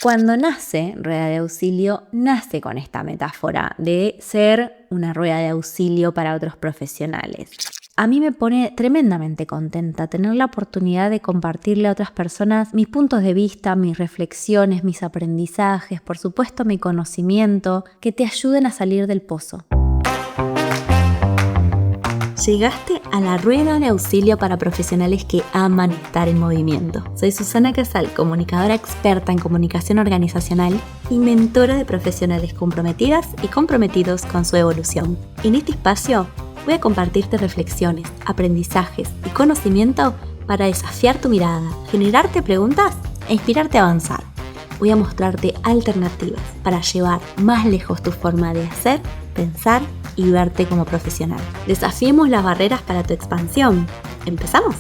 Cuando nace Rueda de Auxilio, nace con esta metáfora de ser una rueda de auxilio para otros profesionales. A mí me pone tremendamente contenta tener la oportunidad de compartirle a otras personas mis puntos de vista, mis reflexiones, mis aprendizajes, por supuesto mi conocimiento, que te ayuden a salir del pozo. Llegaste a la rueda de auxilio para profesionales que aman estar en movimiento. Soy Susana Casal, comunicadora experta en comunicación organizacional y mentora de profesionales comprometidas y comprometidos con su evolución. En este espacio voy a compartirte reflexiones, aprendizajes y conocimiento para desafiar tu mirada, generarte preguntas e inspirarte a avanzar. Voy a mostrarte alternativas para llevar más lejos tu forma de hacer, pensar y verte como profesional. Desafiemos las barreras para tu expansión. ¿Empezamos?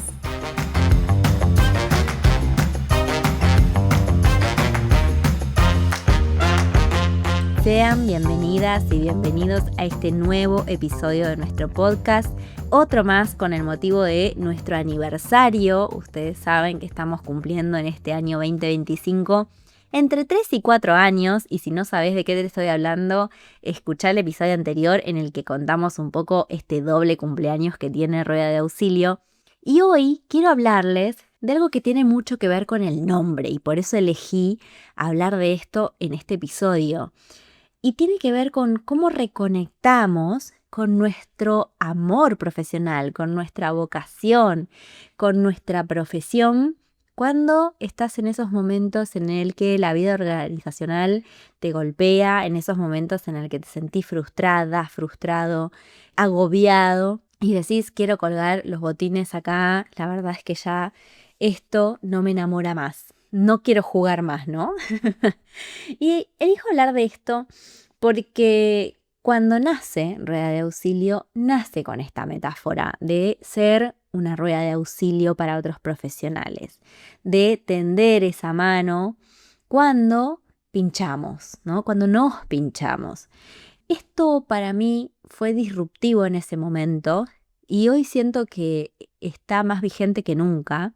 Sean bienvenidas y bienvenidos a este nuevo episodio de nuestro podcast. Otro más con el motivo de nuestro aniversario. Ustedes saben que estamos cumpliendo en este año 2025 entre 3 y 4 años, y si no sabes de qué te estoy hablando, escuchá el episodio anterior en el que contamos un poco este doble cumpleaños que tiene Rueda de Auxilio. Y hoy quiero hablarles de algo que tiene mucho que ver con el nombre, y por eso elegí hablar de esto en este episodio. Y tiene que ver con cómo reconectamos con nuestro amor profesional, con nuestra vocación, con nuestra profesión, cuando estás en esos momentos en el que la vida organizacional te golpea, en esos momentos en el que te sentís frustrada, frustrado, agobiado y decís quiero colgar los botines acá, la verdad es que ya esto no me enamora más, no quiero jugar más, ¿no? Y elijo hablar de esto porque cuando nace Rueda de Auxilio, nace con esta metáfora de ser una rueda de auxilio para otros profesionales, de tender esa mano cuando pinchamos, ¿no? Cuando nos pinchamos. Esto para mí fue disruptivo en ese momento y hoy siento que está más vigente que nunca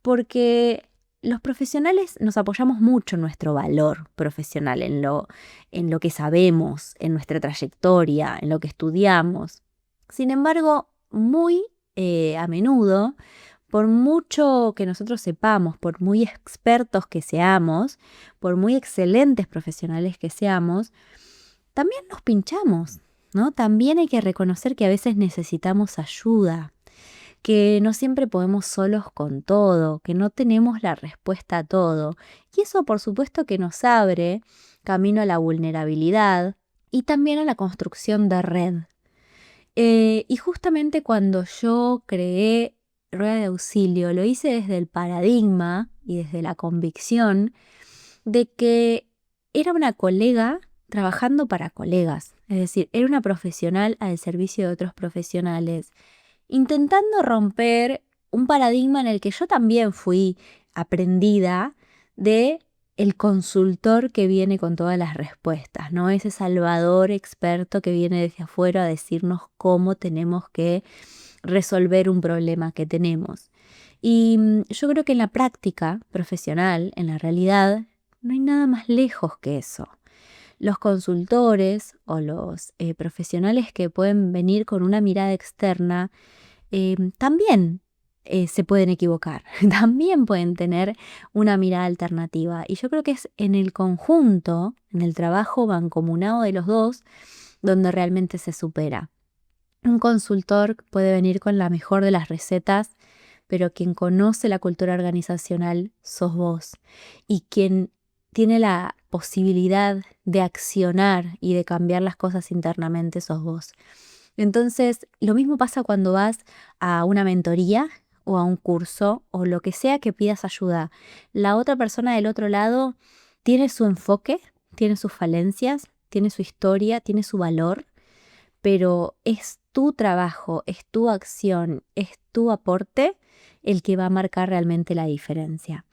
porque los profesionales nos apoyamos mucho en nuestro valor profesional, en lo que sabemos, en nuestra trayectoria, en lo que estudiamos. Sin embargo, muy a menudo, por mucho que nosotros sepamos, por muy expertos que seamos, por muy excelentes profesionales que seamos, también nos pinchamos, ¿no? También hay que reconocer que a veces necesitamos ayuda, que no siempre podemos solos con todo, que no tenemos la respuesta a todo. Y eso, por supuesto, que nos abre camino a la vulnerabilidad y también a la construcción de red. Y justamente cuando yo creé Rueda de Auxilio, lo hice desde el paradigma y desde la convicción de que era una colega trabajando para colegas. Es decir, era una profesional al servicio de otros profesionales, intentando romper un paradigma en el que yo también fui aprendida de el consultor que viene con todas las respuestas, ¿no? Ese salvador experto que viene desde afuera a decirnos cómo tenemos que resolver un problema que tenemos. Y yo creo que en la práctica profesional, en la realidad, no hay nada más lejos que eso. Los consultores o los profesionales que pueden venir con una mirada externa también se pueden equivocar, también pueden tener una mirada alternativa. Y yo creo que es en el conjunto, en el trabajo mancomunado de los dos, donde realmente se supera. Un consultor puede venir con la mejor de las recetas, pero quien conoce la cultura organizacional sos vos. Y quien tiene la posibilidad de accionar y de cambiar las cosas internamente sos vos. Entonces, lo mismo pasa cuando vas a una mentoría o a un curso o lo que sea que pidas ayuda. La otra persona del otro lado tiene su enfoque, tiene sus falencias, tiene su historia, tiene su valor, pero es tu trabajo, es tu acción, es tu aporte el que va a marcar realmente la diferencia.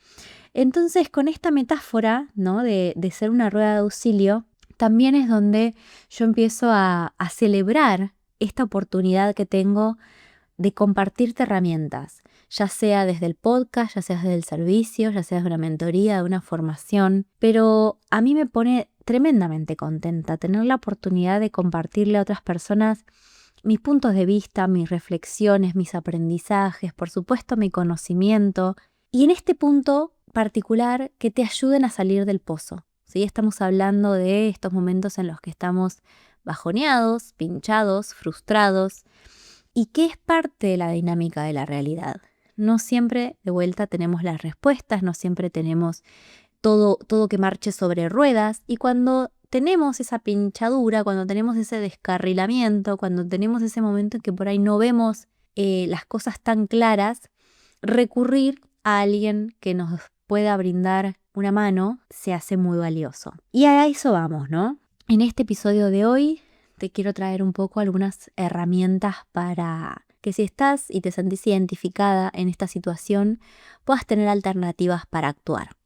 Entonces, con esta metáfora, ¿no? de ser una rueda de auxilio, también es donde yo empiezo a celebrar esta oportunidad que tengo de compartirte herramientas. ya sea desde el podcast, ya sea desde el servicio, ya sea desde una mentoría, de una formación. Pero a mí me pone tremendamente contenta tener la oportunidad de compartirle a otras personas mis puntos de vista, mis reflexiones, mis aprendizajes, por supuesto mi conocimiento, y en este punto particular que te ayuden a salir del pozo. ¿Sí? Estamos hablando de estos momentos en los que estamos bajoneados, pinchados, frustrados, y que es parte de la dinámica de la realidad. No siempre de vuelta tenemos las respuestas, no siempre tenemos todo que marche sobre ruedas, y cuando tenemos esa pinchadura, cuando tenemos ese descarrilamiento, cuando tenemos ese momento en que por ahí no vemos las cosas tan claras, recurrir a alguien que nos pueda brindar una mano se hace muy valioso. Y a eso vamos, ¿no? En este episodio de hoy te quiero traer un poco algunas herramientas para que si estás y te sentís identificada en esta situación, puedas tener alternativas para actuar.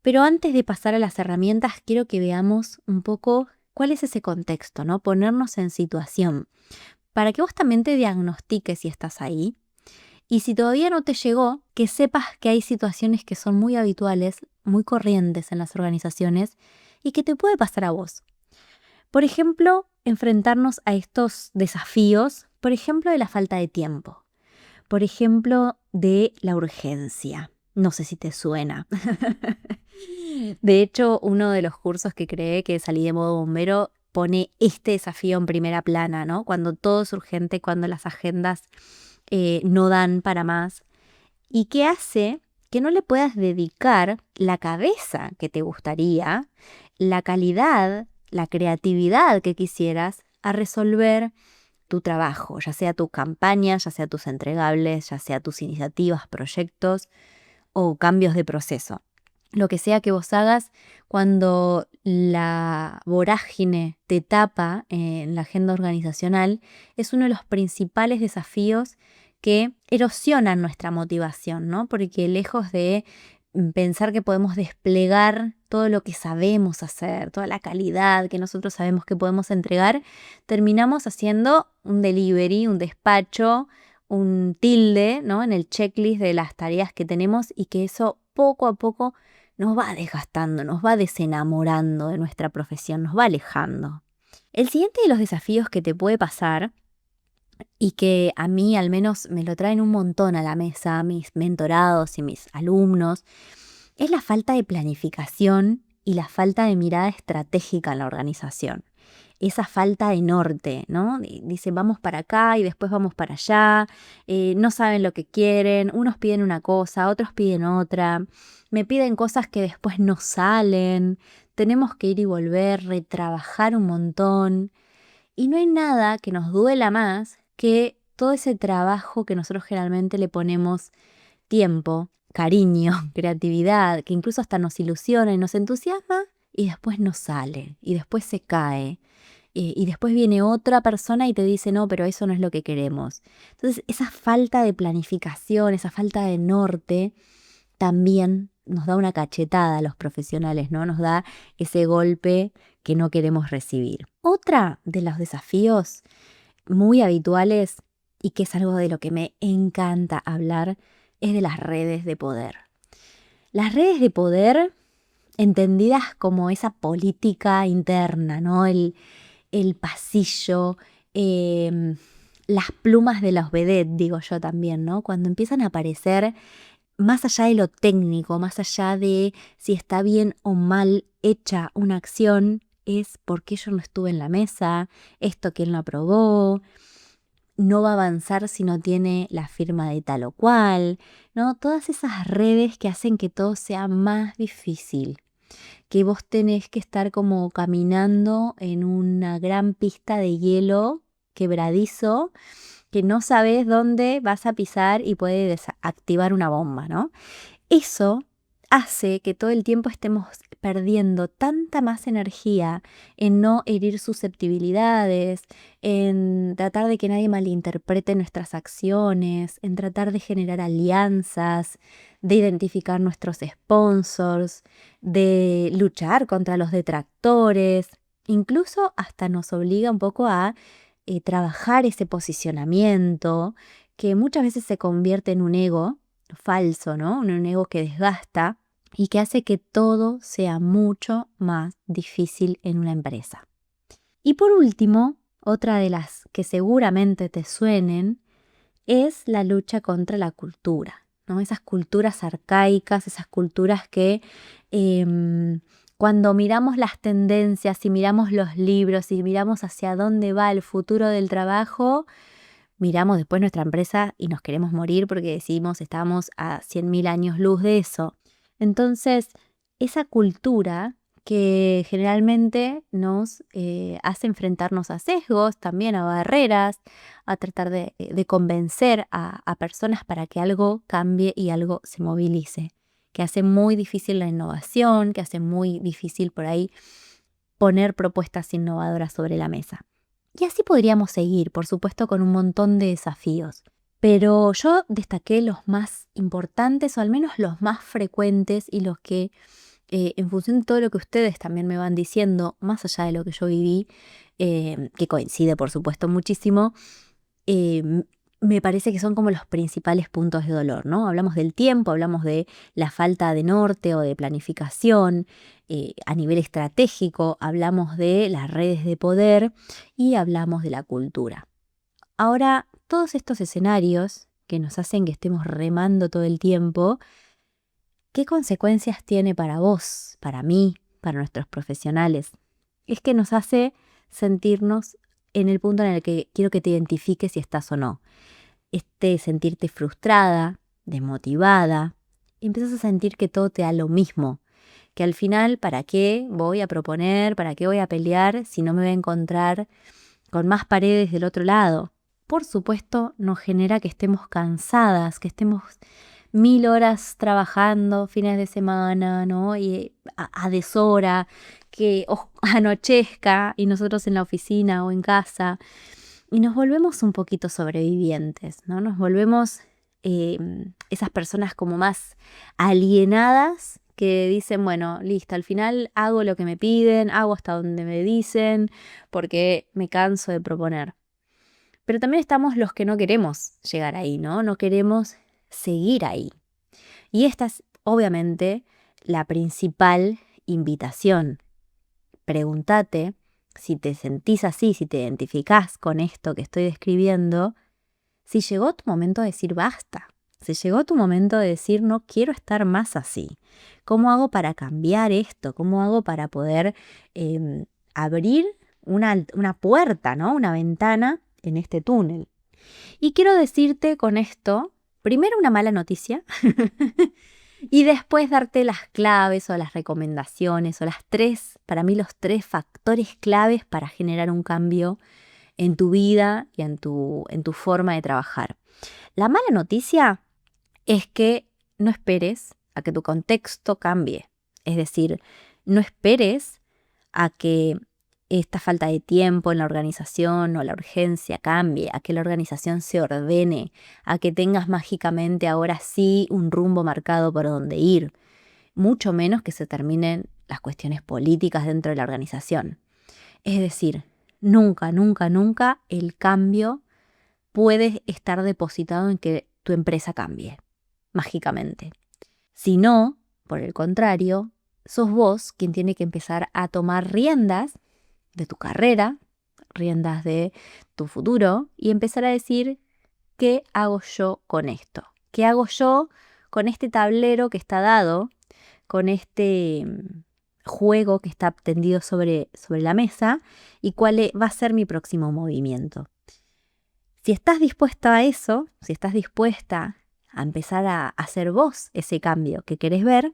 Pero antes de pasar a las herramientas, quiero que veamos un poco cuál es ese contexto, ¿no? Ponernos en situación, para que vos también te diagnostiques si estás ahí. Y si todavía no te llegó, que sepas que hay situaciones que son muy habituales, muy corrientes en las organizaciones y que te puede pasar a vos. Por ejemplo, enfrentarnos a estos desafíos, por ejemplo, de la falta de tiempo, por ejemplo, de la urgencia. No sé si te suena. De hecho, uno de los cursos que creé, que salí de modo bombero, pone este desafío en primera plana, ¿no? Cuando todo es urgente, cuando las agendas no dan para más. ¿Y qué hace? Que no le puedas dedicar la cabeza que te gustaría, la calidad, la creatividad que quisieras a resolver tu trabajo, ya sea tus campañas, ya sea tus entregables, ya sea tus iniciativas, proyectos o cambios de proceso. Lo que sea que vos hagas, cuando la vorágine te tapa en la agenda organizacional, es uno de los principales desafíos que erosionan nuestra motivación, ¿no? Porque lejos de pensar que podemos desplegar todo lo que sabemos hacer, toda la calidad que nosotros sabemos que podemos entregar, terminamos haciendo un delivery, un despacho, un tilde, ¿no? En el checklist de las tareas que tenemos, y que eso poco a poco nos va desgastando, nos va desenamorando de nuestra profesión, nos va alejando. El siguiente de los desafíos que te puede pasar, y que a mí al menos me lo traen un montón a la mesa mis mentorados y mis alumnos, es la falta de planificación y la falta de mirada estratégica en la organización. Esa falta de norte, ¿no? Dicen, vamos para acá y después vamos para allá, no saben lo que quieren, unos piden una cosa, otros piden otra, me piden cosas que después no salen, tenemos que ir y volver, retrabajar un montón, y no hay nada que nos duela más que todo ese trabajo que nosotros generalmente le ponemos tiempo, cariño, creatividad, que incluso hasta nos ilusiona y nos entusiasma, y después no sale, y después se cae, y después viene otra persona y te dice, no, pero eso no es lo que queremos. Entonces, esa falta de planificación, esa falta de norte, también nos da una cachetada a los profesionales, ¿no? Nos da ese golpe que no queremos recibir. Otra de los desafíos muy habituales, y que es algo de lo que me encanta hablar, es de las redes de poder. Las redes de poder, entendidas como esa política interna, ¿no? El pasillo, las plumas de los vedettes, digo yo también, ¿no? Cuando empiezan a aparecer más allá de lo técnico, más allá de si está bien o mal hecha una acción, es por qué yo no estuve en la mesa, esto quién lo aprobó, no va a avanzar si no tiene la firma de tal o cual, ¿no? Todas esas redes que hacen que todo sea más difícil, que vos tenés que estar como caminando en una gran pista de hielo quebradizo, que no sabes dónde vas a pisar y puede activar una bomba, ¿no? Eso hace que todo el tiempo estemos perdiendo tanta más energía en no herir susceptibilidades, en tratar de que nadie malinterprete nuestras acciones, en tratar de generar alianzas, de identificar nuestros sponsors, de luchar contra los detractores. Incluso hasta nos obliga un poco a trabajar ese posicionamiento que muchas veces se convierte en un ego falso, ¿no? Un ego que desgasta y que hace que todo sea mucho más difícil en una empresa. Y por último, otra de las que seguramente te suenen es la lucha contra la cultura, ¿no? Esas culturas arcaicas, esas culturas que cuando miramos las tendencias y miramos los libros y miramos hacia dónde va el futuro del trabajo, miramos después nuestra empresa y nos queremos morir porque decimos estamos a 100.000 años luz de eso. Entonces, esa cultura que generalmente nos hace enfrentarnos a sesgos, también a barreras, a tratar de convencer a personas para que algo cambie y algo se movilice, que hace muy difícil la innovación, que hace muy difícil por ahí poner propuestas innovadoras sobre la mesa. Y así podríamos seguir, por supuesto, con un montón de desafíos. Pero yo destaqué los más importantes, o al menos los más frecuentes, y los que, en función de todo lo que ustedes también me van diciendo, más allá de lo que yo viví, que coincide, por supuesto, muchísimo, me parece que son como los principales puntos de dolor, ¿no? Hablamos del tiempo, hablamos de la falta de norte o de planificación a nivel estratégico, hablamos de las redes de poder y hablamos de la cultura. Ahora, todos estos escenarios que nos hacen que estemos remando todo el tiempo, ¿qué consecuencias tiene para vos, para mí, para nuestros profesionales? Es que nos hace sentirnos en el punto en el que quiero que te identifiques si estás o no. Sentirte frustrada, desmotivada, y empiezas a sentir que todo te da lo mismo, que al final, ¿para qué voy a proponer? ¿Para qué voy a pelear si no me voy a encontrar con más paredes del otro lado? Por supuesto, nos genera que estemos cansadas, que estemos 1000 horas trabajando, fines de semana, ¿no? Y a deshora, que anochezca y nosotros en la oficina o en casa. Y nos volvemos un poquito sobrevivientes, ¿no? Nos volvemos esas personas como más alienadas que dicen, bueno, listo, al final hago lo que me piden, hago hasta donde me dicen, porque me canso de proponer. Pero también estamos los que no queremos llegar ahí, ¿no? No queremos seguir ahí. Y esta es obviamente la principal invitación. Pregúntate si te sentís así, si te identificás con esto que estoy describiendo, si llegó tu momento de decir basta, si llegó tu momento de decir no quiero estar más así. ¿Cómo hago para cambiar esto? ¿Cómo hago para poder abrir una puerta, ¿no? Una ventana en este túnel? Y quiero decirte con esto, primero una mala noticia y después darte las claves o las recomendaciones o para mí los 3 factores claves para generar un cambio en tu vida y en tu forma de trabajar. La mala noticia es que no esperes a que tu contexto cambie. Es decir, no esperes a que esta falta de tiempo en la organización o la urgencia cambie, a que la organización se ordene, a que tengas mágicamente ahora sí un rumbo marcado por dónde ir, mucho menos que se terminen las cuestiones políticas dentro de la organización. Es decir, nunca, nunca, nunca el cambio puede estar depositado en que tu empresa cambie, mágicamente. Si no, por el contrario, sos vos quien tiene que empezar a tomar riendas de tu carrera, riendas de tu futuro y empezar a decir, ¿qué hago yo con esto? ¿Qué hago yo con este tablero que está dado, con este juego que está tendido sobre la mesa y cuál va a ser mi próximo movimiento? Si estás dispuesta a eso, si estás dispuesta a empezar a hacer vos ese cambio que querés ver,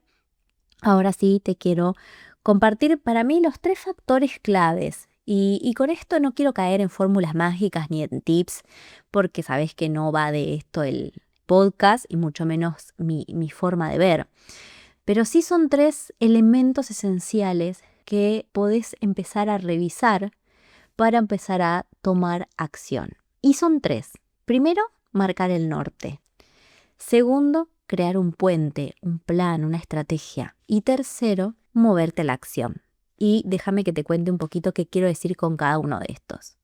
ahora sí te quiero compartir para mí los 3 factores claves. Y con esto no quiero caer en fórmulas mágicas ni en tips, porque sabés que no va de esto el podcast y mucho menos mi forma de ver. Pero sí son 3 elementos esenciales que podés empezar a revisar para empezar a tomar acción. Y son 3. Primero, marcar el norte. Segundo, crear un puente, un plan, una estrategia. Y tercero, moverte a la acción. Y déjame que te cuente un poquito qué quiero decir con cada uno de estos.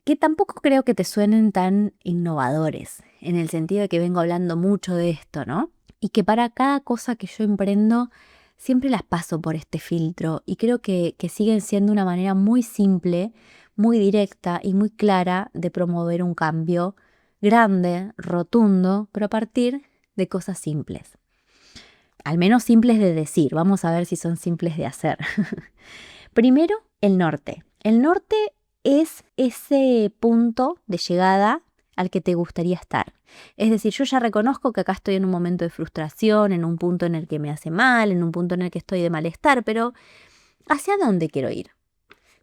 que tampoco creo que te suenen tan innovadores, en el sentido de que vengo hablando mucho de esto, ¿no? Y que para cada cosa que yo emprendo, siempre las paso por este filtro y creo que siguen siendo una manera muy simple, muy directa y muy clara de promover un cambio grande, rotundo, pero a partir de cosas simples. Al menos simples de decir, vamos a ver si son simples de hacer. Primero, el norte. El norte es ese punto de llegada al que te gustaría estar. Es decir, yo ya reconozco que acá estoy en un momento de frustración, en un punto en el que me hace mal, en un punto en el que estoy de malestar, pero ¿hacia dónde quiero ir?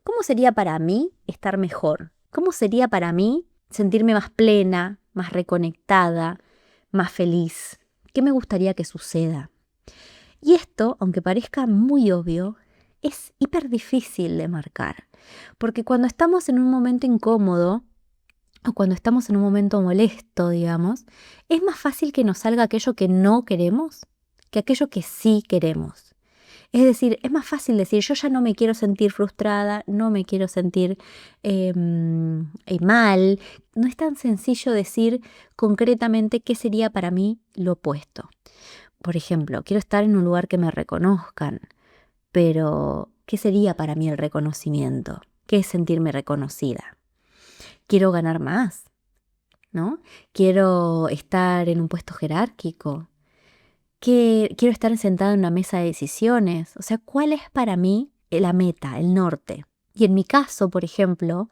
¿Cómo sería para mí estar mejor? ¿Cómo sería para mí sentirme más plena, más reconectada, más feliz? ¿Qué me gustaría que suceda? Y esto, aunque parezca muy obvio, es hiper difícil de marcar, porque cuando estamos en un momento incómodo o cuando estamos en un momento molesto, digamos, es más fácil que nos salga aquello que no queremos que aquello que sí queremos. Es decir, es más fácil decir, yo ya no me quiero sentir frustrada, no me quiero sentir mal. No es tan sencillo decir concretamente qué sería para mí lo opuesto. Por ejemplo, quiero estar en un lugar que me reconozcan, pero ¿qué sería para mí el reconocimiento? ¿Qué es sentirme reconocida? Quiero ganar más, ¿no? Quiero estar en un puesto jerárquico. Quiero estar sentada en una mesa de decisiones. O sea, ¿cuál es para mí la meta, el norte? Y en mi caso, por ejemplo,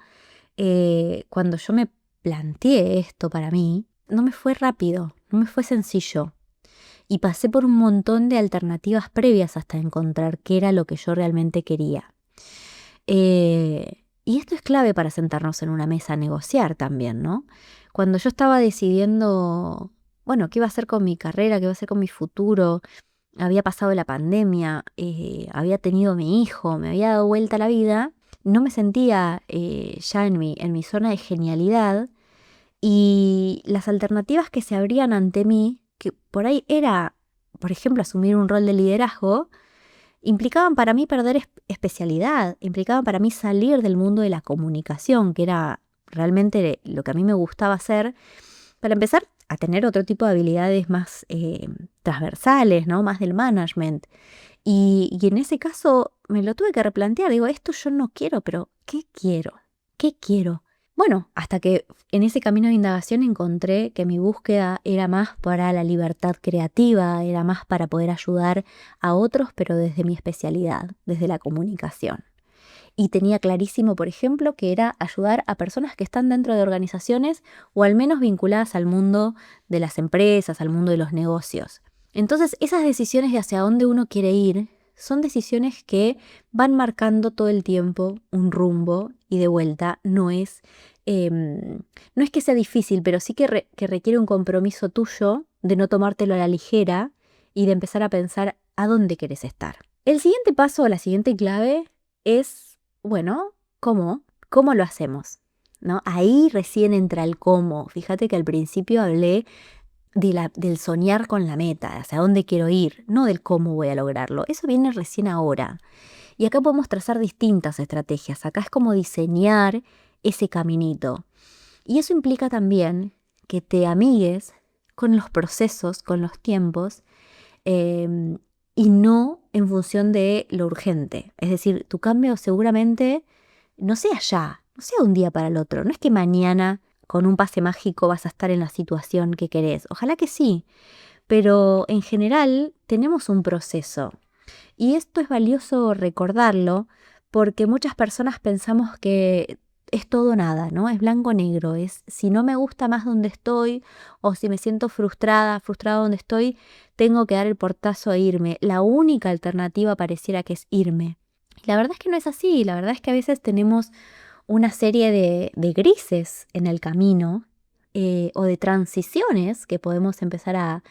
cuando yo me planteé esto para mí, no me fue rápido, no me fue sencillo. Y pasé por un montón de alternativas previas hasta encontrar qué era lo que yo realmente quería. Y esto es clave para sentarnos en una mesa a negociar también, ¿no? Cuando yo estaba decidiendo, bueno, qué iba a hacer con mi carrera, qué iba a hacer con mi futuro, había pasado la pandemia, había tenido mi hijo, me había dado vuelta la vida, no me sentía ya en mi zona de genialidad y las alternativas que se abrían ante mí, que por ahí era, por ejemplo, asumir un rol de liderazgo, implicaban para mí perder especialidad, implicaban para mí salir del mundo de la comunicación, que era realmente lo que a mí me gustaba hacer, para empezar a tener otro tipo de habilidades más transversales, ¿no? Más del management. Y en ese caso me lo tuve que replantear. Digo, esto yo no quiero, pero ¿qué quiero? ¿Qué quiero? Bueno, hasta que en ese camino de indagación encontré que mi búsqueda era más para la libertad creativa, era más para poder ayudar a otros, pero desde mi especialidad, desde la comunicación. Y tenía clarísimo, por ejemplo, que era ayudar a personas que están dentro de organizaciones o al menos vinculadas al mundo de las empresas, al mundo de los negocios. Entonces, esas decisiones de hacia dónde uno quiere ir son decisiones que van marcando todo el tiempo un rumbo y de vuelta no es que sea difícil, pero sí que requiere un compromiso tuyo de no tomártelo a la ligera y de empezar a pensar a dónde querés estar. El siguiente paso o la siguiente clave es, bueno, ¿cómo? ¿Cómo lo hacemos? ¿No? Ahí recién entra el cómo. Fíjate que al principio hablé del soñar con la meta, hacia dónde quiero ir, no del cómo voy a lograrlo. Eso viene recién ahora. Y acá podemos trazar distintas estrategias. Acá es como diseñar ese caminito. Y eso implica también que te amigues con los procesos, con los tiempos, y no en función de lo urgente. Es decir, tu cambio seguramente no sea ya, no sea de un día para el otro. No es que mañana con un pase mágico vas a estar en la situación que querés. Ojalá que sí, pero en general tenemos un proceso. Y esto es valioso recordarlo porque muchas personas pensamos que es todo o nada, ¿no? Es blanco o negro, es si no me gusta más donde estoy o si me siento frustrada donde estoy, tengo que dar el portazo e irme. La única alternativa pareciera que es irme. Y la verdad es que no es así, la verdad es que a veces tenemos una serie de grises en el camino o de transiciones que podemos empezar a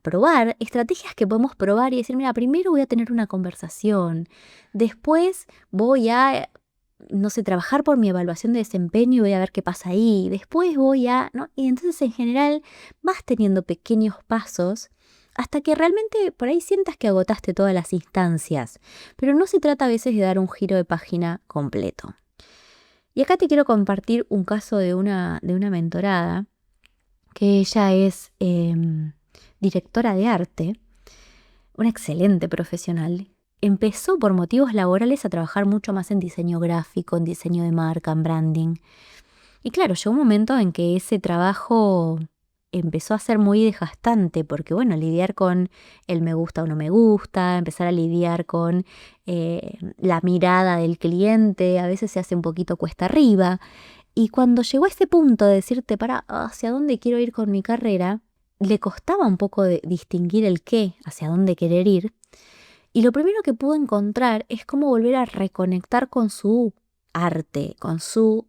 probar, estrategias que podemos probar y decir, mira, primero voy a tener una conversación, después voy a, no sé, trabajar por mi evaluación de desempeño y voy a ver qué pasa ahí, después voy a, ¿no? Y entonces en general vas teniendo pequeños pasos hasta que realmente por ahí sientas que agotaste todas las instancias, pero no se trata a veces de dar un giro de página completo. Y acá te quiero compartir un caso de una mentorada, que ella es directora de arte, una excelente profesional. Empezó por motivos laborales a trabajar mucho más en diseño gráfico, en diseño de marca, en branding. Y claro, llegó un momento en que ese trabajo empezó a ser muy desgastante, porque bueno, lidiar con el me gusta o no me gusta, empezar a lidiar con la mirada del cliente, a veces se hace un poquito cuesta arriba. Y cuando llegó a ese punto de decirte, para, ¿hacia dónde quiero ir con mi carrera? Le costaba un poco de distinguir el qué, hacia dónde querer ir. Y lo primero que pudo encontrar es cómo volver a reconectar con su arte, con su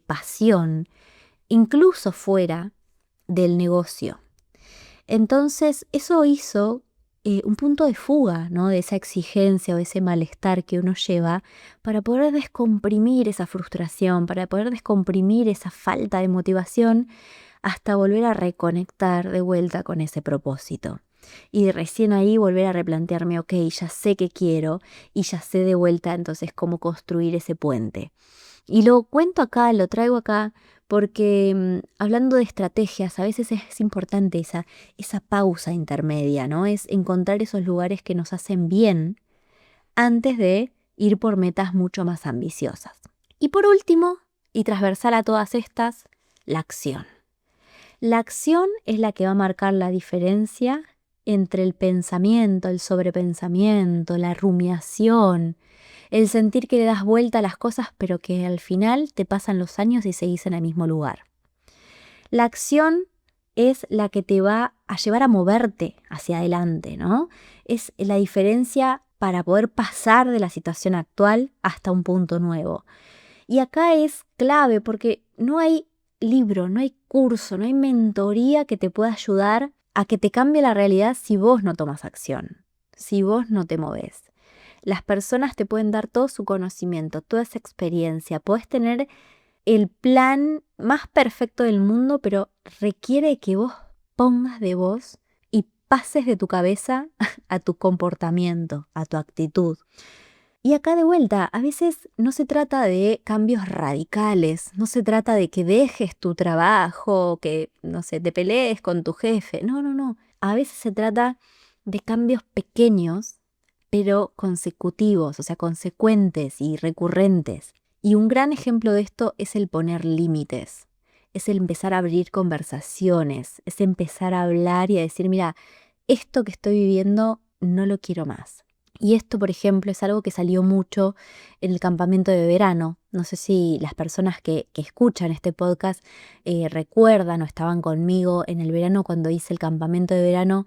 pasión, incluso fuera del negocio. Entonces, eso hizo un punto de fuga, ¿no? De esa exigencia o ese malestar que uno lleva para poder descomprimir esa frustración, para poder descomprimir esa falta de motivación hasta volver a reconectar de vuelta con ese propósito. Y recién ahí volver a replantearme, ok, ya sé qué quiero y ya sé de vuelta entonces cómo construir ese puente. Y lo cuento acá, lo traigo acá, porque hablando de estrategias, a veces es importante esa pausa intermedia, ¿no? Es encontrar esos lugares que nos hacen bien antes de ir por metas mucho más ambiciosas. Y por último, y transversal a todas estas, la acción. La acción es la que va a marcar la diferencia entre el pensamiento, el sobrepensamiento, la rumiación, el sentir que le das vuelta a las cosas pero que al final te pasan los años y seguís en el mismo lugar. La acción es la que te va a llevar a moverte hacia adelante, ¿no? Es la diferencia para poder pasar de la situación actual hasta un punto nuevo. Y acá es clave porque no hay libro, no hay curso, no hay mentoría que te pueda ayudar a que te cambie la realidad si vos no tomas acción, si vos no te moves. Las personas te pueden dar todo su conocimiento, toda esa experiencia. Podés tener el plan más perfecto del mundo, pero requiere que vos pongas de vos y pases de tu cabeza a tu comportamiento, a tu actitud. Y acá de vuelta, a veces no se trata de cambios radicales, no se trata de que dejes tu trabajo, que, no sé, te pelees con tu jefe. No. A veces se trata de cambios pequeños pero consecutivos, o sea, consecuentes y recurrentes. Y un gran ejemplo de esto es el poner límites, es el empezar a abrir conversaciones, es empezar a hablar y a decir, mira, esto que estoy viviendo no lo quiero más. Y esto, por ejemplo, es algo que salió mucho en el campamento de verano. No sé si las personas que escuchan este podcast recuerdan o estaban conmigo en el verano cuando hice el campamento de verano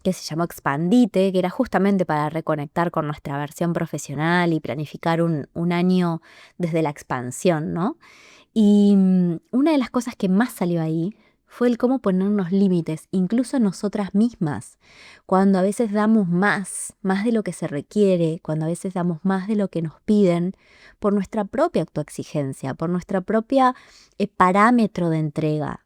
que se llamó Expandite, que era justamente para reconectar con nuestra versión profesional y planificar un año desde la expansión, ¿no? Y una de las cosas que más salió ahí fue el cómo ponernos límites, incluso nosotras mismas, cuando a veces damos más de lo que se requiere, cuando a veces damos más de lo que nos piden, por nuestra propia autoexigencia, por nuestra propia parámetro de entrega.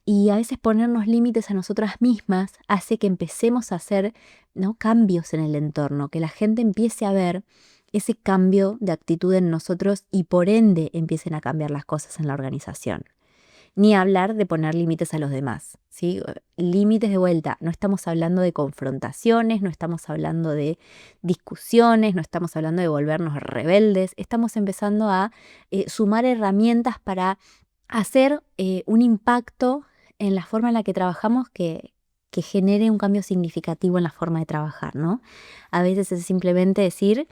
Y a veces ponernos límites a nosotras mismas hace que empecemos a hacer, ¿no?, cambios en el entorno, que la gente empiece a ver ese cambio de actitud en nosotros y por ende empiecen a cambiar las cosas en la organización. Ni hablar de poner límites a los demás, ¿sí? Límites de vuelta, no estamos hablando de confrontaciones, no estamos hablando de discusiones, no estamos hablando de volvernos rebeldes, estamos empezando a sumar herramientas para hacer un impacto en la forma en la que trabajamos que genere un cambio significativo en la forma de trabajar, ¿no? A veces es simplemente decir,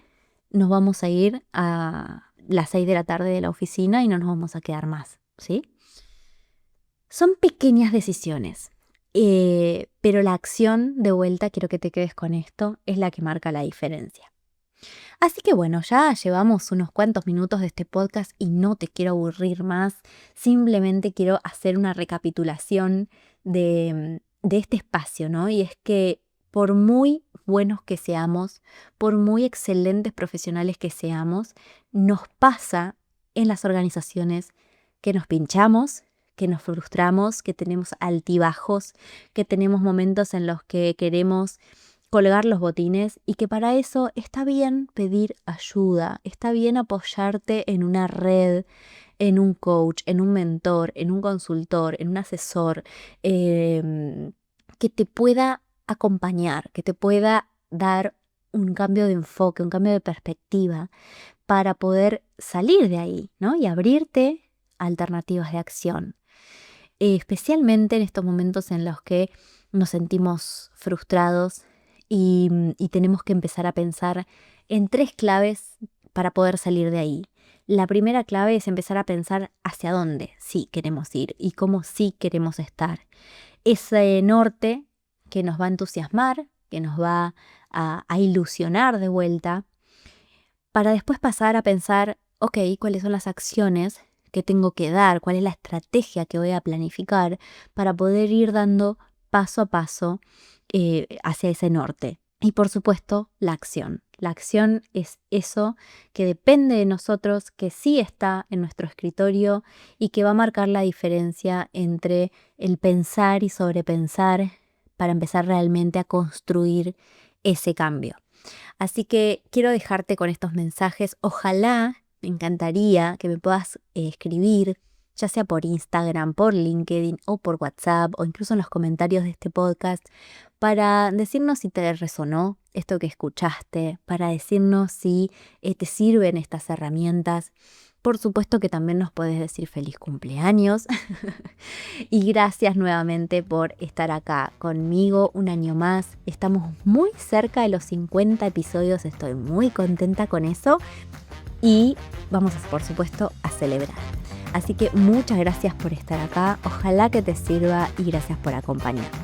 nos vamos a ir a las 6 de la tarde de la oficina y no nos vamos a quedar más, ¿sí? Son pequeñas decisiones, pero la acción de vuelta, quiero que te quedes con esto, es la que marca la diferencia. Así que bueno, ya llevamos unos cuantos minutos de este podcast y no te quiero aburrir más. Simplemente quiero hacer una recapitulación de este espacio, ¿no? Y es que por muy buenos que seamos, por muy excelentes profesionales que seamos, nos pasa en las organizaciones que nos pinchamos, que nos frustramos, que tenemos altibajos, que tenemos momentos en los que queremos colgar los botines y que para eso está bien pedir ayuda, está bien apoyarte en una red, en un coach, en un mentor, en un consultor, en un asesor, que te pueda acompañar, que te pueda dar un cambio de enfoque, un cambio de perspectiva para poder salir de ahí, ¿no? Y abrirte a alternativas de acción. Especialmente en estos momentos en los que nos sentimos frustrados y tenemos que empezar a pensar en 3 claves para poder salir de ahí. La primera clave es empezar a pensar hacia dónde sí queremos ir y cómo sí queremos estar. Ese norte que nos va a entusiasmar, que nos va a ilusionar de vuelta, para después pasar a pensar, ok, ¿cuáles son las acciones que tengo que dar? ¿Cuál es la estrategia que voy a planificar para poder ir dando paso a paso hacia ese norte? Y por supuesto, la acción. La acción es eso que depende de nosotros, que sí está en nuestro escritorio y que va a marcar la diferencia entre el pensar y sobrepensar para empezar realmente a construir ese cambio. Así que quiero dejarte con estos mensajes. Ojalá, me encantaría que me puedas escribir, ya sea por Instagram, por LinkedIn o por WhatsApp o incluso en los comentarios de este podcast, para decirnos si te resonó esto que escuchaste, para decirnos si te sirven estas herramientas. Por supuesto que también nos puedes decir feliz cumpleaños y gracias nuevamente por estar acá conmigo un año más. Estamos muy cerca de los 50 episodios, estoy muy contenta con eso y vamos, por supuesto, a celebrar. Así que muchas gracias por estar acá, ojalá que te sirva y gracias por acompañarme.